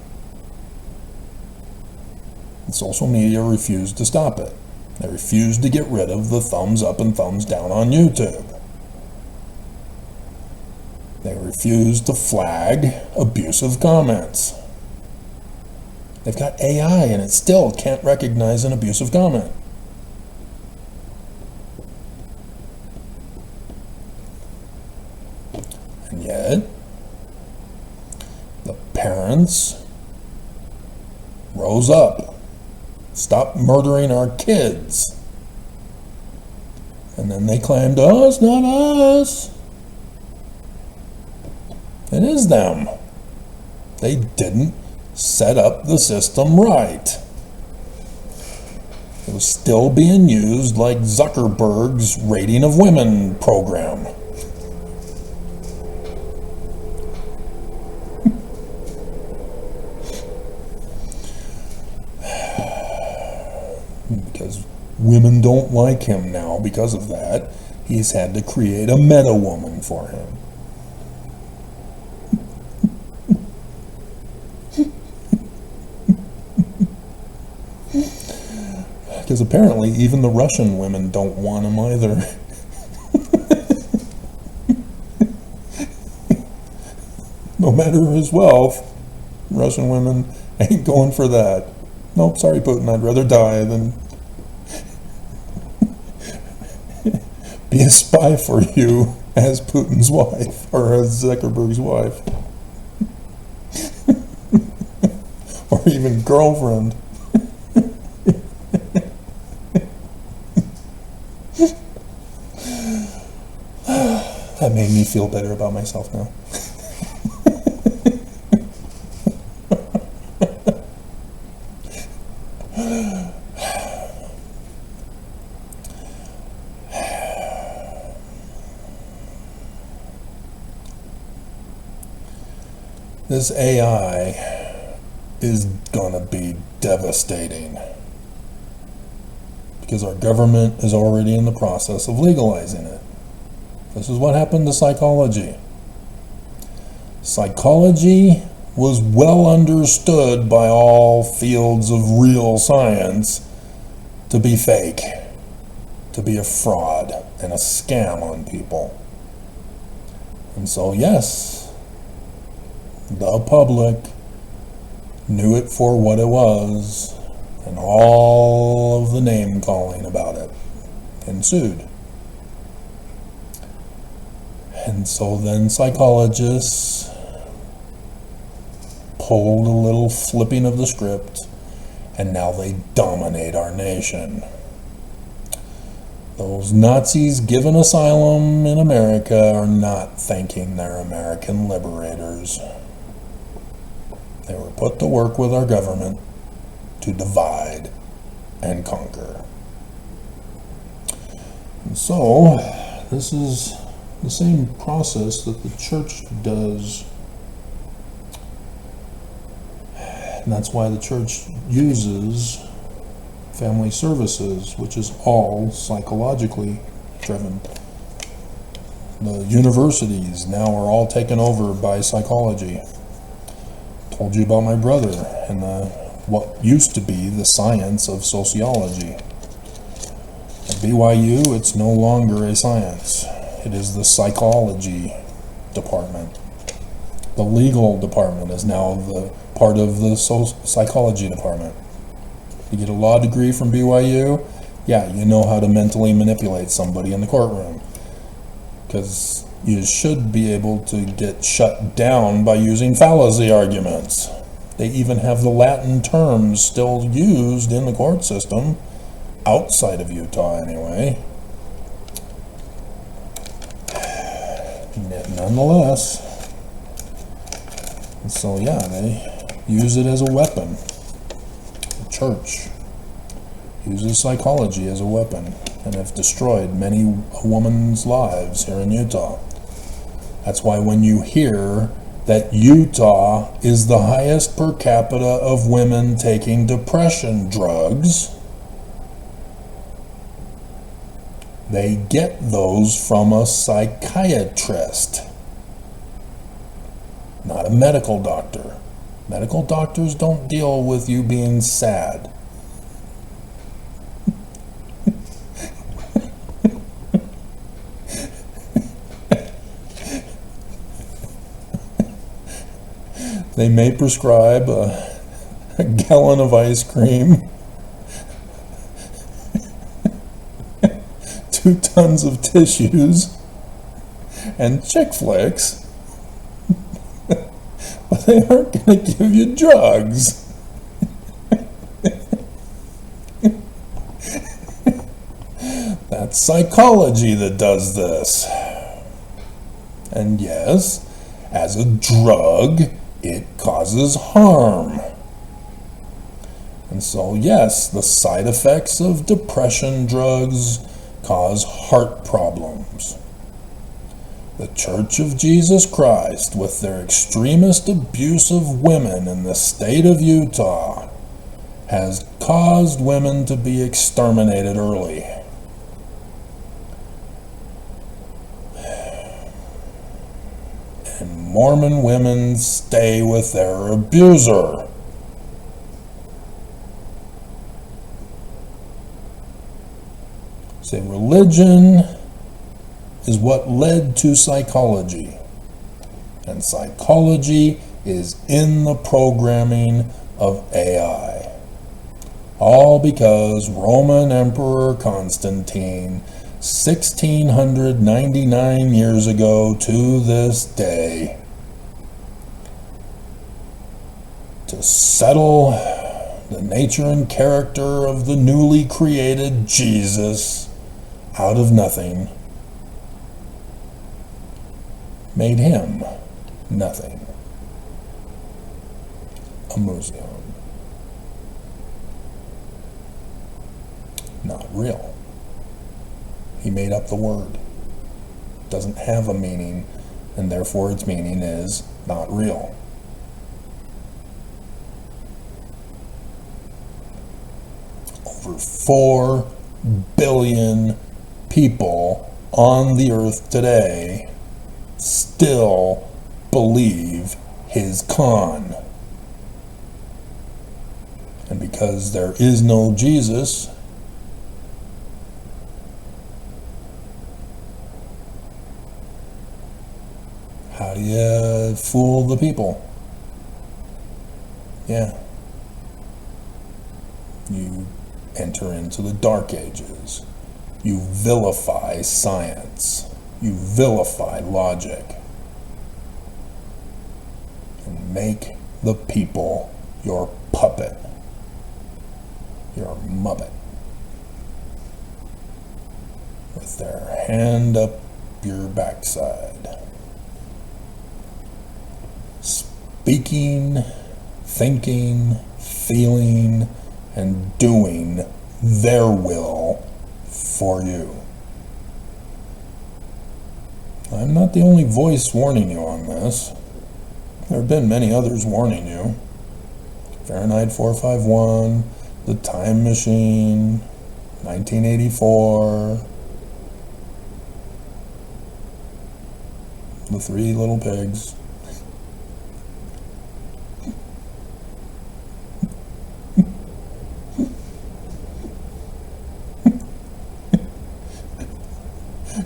Speaker 2: And social media refused to stop it. They refused to get rid of the thumbs up and thumbs down on YouTube. They refused to flag abusive comments. They've got AI and it still can't recognize an abusive comment. And yet, the parents rose up, stopped murdering our kids. And then they claimed, oh, it's not us. It is them. They didn't set up the system right. It was still being used like Zuckerberg's rating of women program. Because women don't like him now because of that, he's had to create a meta woman for him. Because apparently even the Russian women don't want him either. No matter his wealth, Russian women ain't going for that. Nope, sorry Putin, I'd rather die than be a spy for you as Putin's wife, or as Zuckerberg's wife. Or even girlfriend. That made me feel better about myself now. This AI is gonna be devastating because our government is already in the process of legalizing it. This is what happened to psychology. Psychology was well understood by all fields of real science to be fake, to be a fraud and a scam on people. And so yes, the public knew it for what it was, and all of the name calling about it ensued. And so then psychologists pulled a little flipping of the script, and now they dominate our nation. Those Nazis given asylum in America are not thanking their American liberators. They were put to work with our government to divide and conquer. And so, this is the same process that the church does. And that's why the church uses family services, which is all psychologically driven. The universities now are all taken over by psychology. Told you about my brother and what used to be the science of sociology. At BYU, it's no longer a science. It is the psychology department. The legal department is now the part of the psychology department. You get a law degree from BYU, yeah, you know how to mentally manipulate somebody in the courtroom. Because you should be able to get shut down by using fallacy arguments. They even have the Latin terms still used in the court system, outside of Utah anyway. Nonetheless, so yeah, they use it as a weapon. The church uses psychology as a weapon and have destroyed many women's lives here in Utah. That's why when you hear that Utah is the highest per capita of women taking depression drugs, they get those from a psychiatrist, not a medical doctor. Medical doctors don't deal with you being sad. They may prescribe a gallon of ice cream, 2 tons of tissues, and chick flicks, but they aren't going to give you drugs. That's psychology that does this. And yes, as a drug, it causes harm. And so yes, the side effects of depression drugs cause heart problems. The Church of Jesus Christ, with their extremist abuse of women in the state of Utah, has caused women to be exterminated early. And Mormon women stay with their abuser. Say religion is what led to psychology, and psychology is in the programming of AI. All because Roman Emperor Constantine, 1699 years ago to this day, to settle the nature and character of the newly created Jesus out of nothing, made him nothing. A museum. Not real. He made up the word. It doesn't have a meaning, and therefore its meaning is not real. Over 4 billion people on the earth today still believe his con. And because there is no Jesus, how do you fool the people? Yeah. You enter into the Dark Ages. You vilify science. You vilify logic. And make the people your puppet. Your muppet. With their hand up your backside. Speaking, thinking, feeling, and doing their will for you. I'm not the only voice warning you on this. There have been many others warning you. Fahrenheit 451, The Time Machine, 1984, The Three Little Pigs.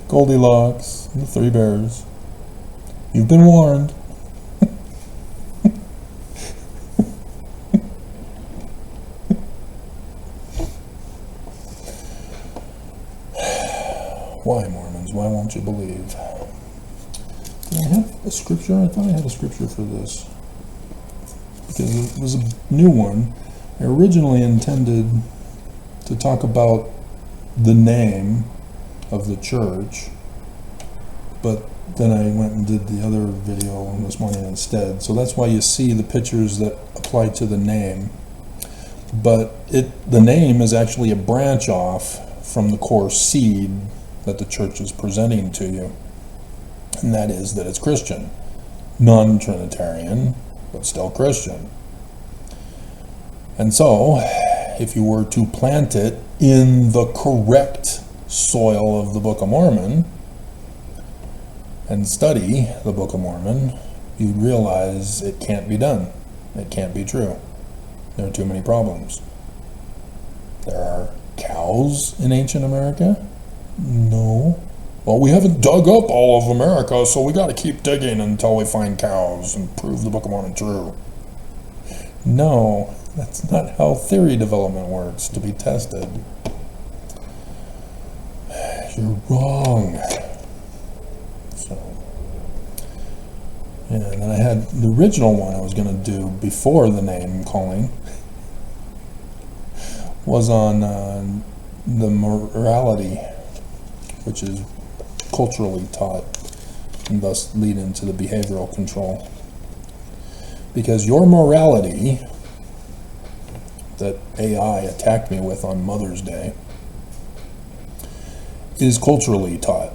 Speaker 2: Goldilocks, The Three Bears. You've been warned. Why, Mormons? Why won't you believe? Do I have a scripture? I thought I had a scripture for this. because it was a new one. I originally intended to talk about the name of the church, but then I went and did the other video this morning instead. So that's why you see the pictures that apply to the name. But the name is actually a branch off from the core seed that the church is presenting to you. And that is that it's Christian. Non-Trinitarian, but still Christian. And so, if you were to plant it in the correct soil of the Book of Mormon and study the Book of Mormon, you'd realize it can't be done. It can't be true. There are too many problems. There are cows in ancient America? No. Well, we haven't dug up all of America, so we got to keep digging until we find cows and prove the Book of Mormon true. No, that's not how theory development works, to be tested. You're wrong. So, and then I had the original one I was going to do before the name calling was on the morality, which is culturally taught and thus lead into the behavioral control. Because your morality that AI attacked me with on Mother's Day is culturally taught.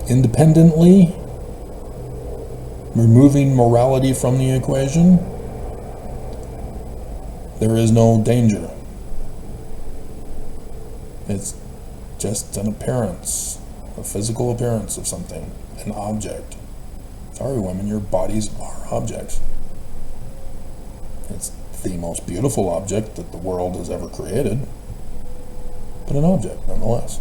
Speaker 2: Independently, removing morality from the equation, there is no danger. It's just an appearance, a physical appearance of something, an object. Sorry, women, your bodies are objects. It's the most beautiful object that the world has ever created, but an object nonetheless.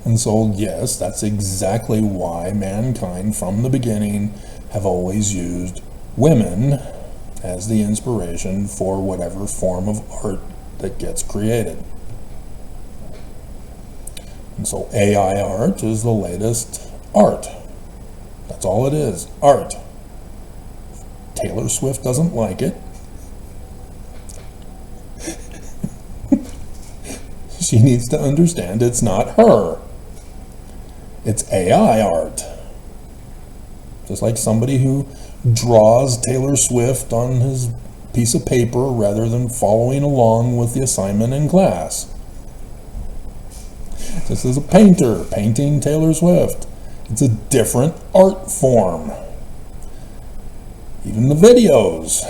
Speaker 2: And so, yes, that's exactly why mankind from the beginning have always used women as the inspiration for whatever form of art that gets created. And so AI art is the latest art. That's all it is, art. Taylor Swift doesn't like it. She needs to understand it's not her. It's AI art. Just like somebody who draws Taylor Swift on his piece of paper rather than following along with the assignment in class. This is a painter painting Taylor Swift. It's a different art form. Even the videos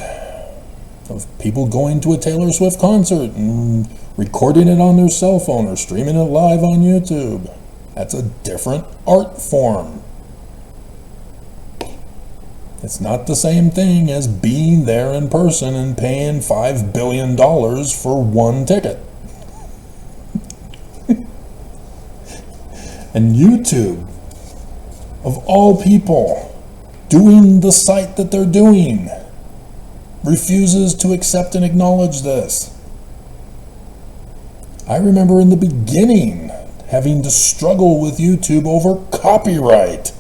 Speaker 2: of people going to a Taylor Swift concert and recording it on their cell phone or streaming it live on YouTube. That's a different art form. It's not the same thing as being there in person and paying $5 billion for one ticket. And YouTube, of all people, doing the site that they're doing, refuses to accept and acknowledge this. I remember in the beginning having to struggle with YouTube over copyright.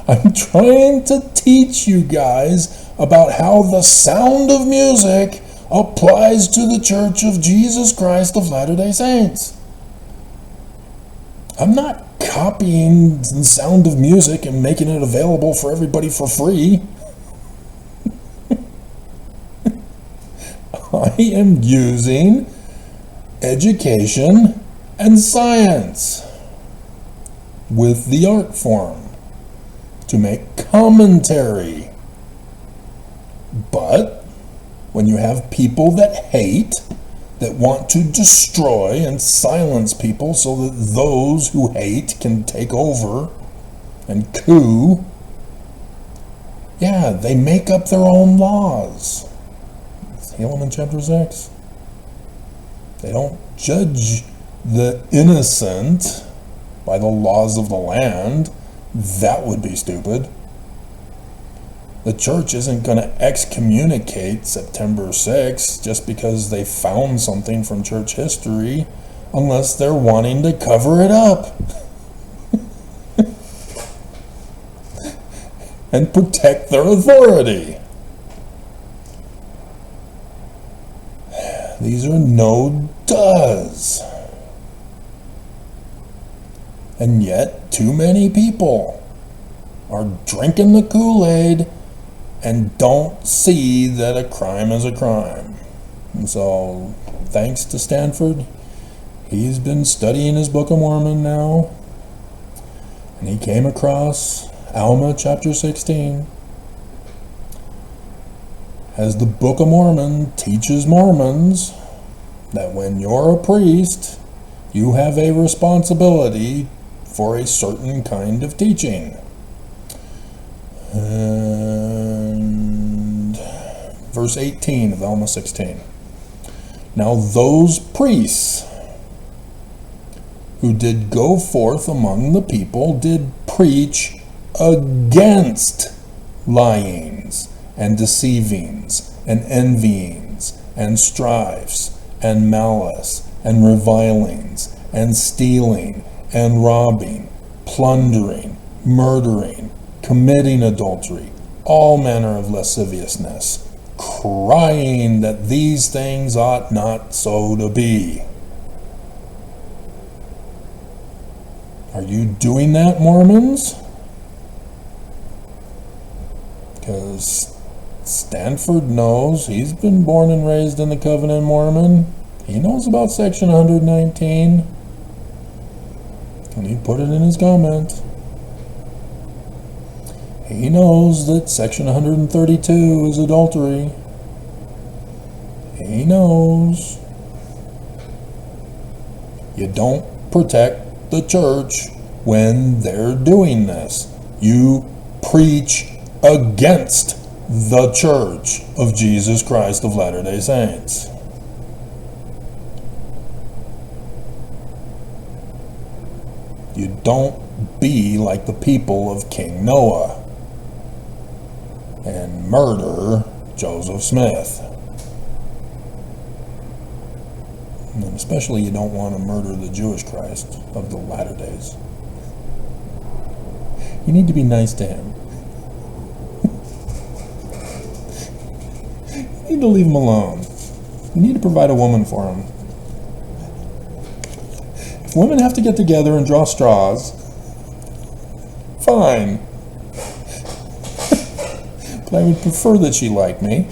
Speaker 2: I'm trying to teach you guys about how the sound of music applies to the Church of Jesus Christ of Latter-day Saints. I'm not copying the sound of music and making it available for everybody for free. I am using education and science with the art form to make commentary. But when you have people that hate, that want to destroy and silence people so that those who hate can take over and coup, yeah, they make up their own laws. Helaman chapter 6. They don't judge the innocent by the laws of the land. That would be stupid. The church isn't going to excommunicate September 6th just because they found something from church history unless they're wanting to cover it up. and protect their authority. These are no-does. And yet, too many people are drinking the Kool-Aid and don't see that a crime is a crime. And so, thanks to Stanford, he's been studying his Book of Mormon now, and he came across Alma chapter 16. As the Book of Mormon teaches Mormons that when you're a priest, you have a responsibility for a certain kind of teaching. And verse 18 of Alma 16. Now those priests who did go forth among the people did preach against lyings and deceivings and envyings and strifes and malice and revilings and stealing and robbing, plundering, murdering, committing adultery, all manner of lasciviousness, crying that these things ought not so to be. Are you doing that, Mormons? Because Stanford knows. He's been born and raised in the Covenant Mormon. He knows about section 119. And he put it in his comment. He knows that section 132 is adultery. He knows. You don't protect the church when they're doing this. You preach against the Church of Jesus Christ of Latter-day Saints. You don't be like the people of King Noah and murder Joseph Smith. And especially you don't want to murder the Jewish Christ of the latter days. You need to be nice to him. You need to leave him alone. You need to provide a woman for him. If women have to get together and draw straws, fine. But I would prefer that she like me.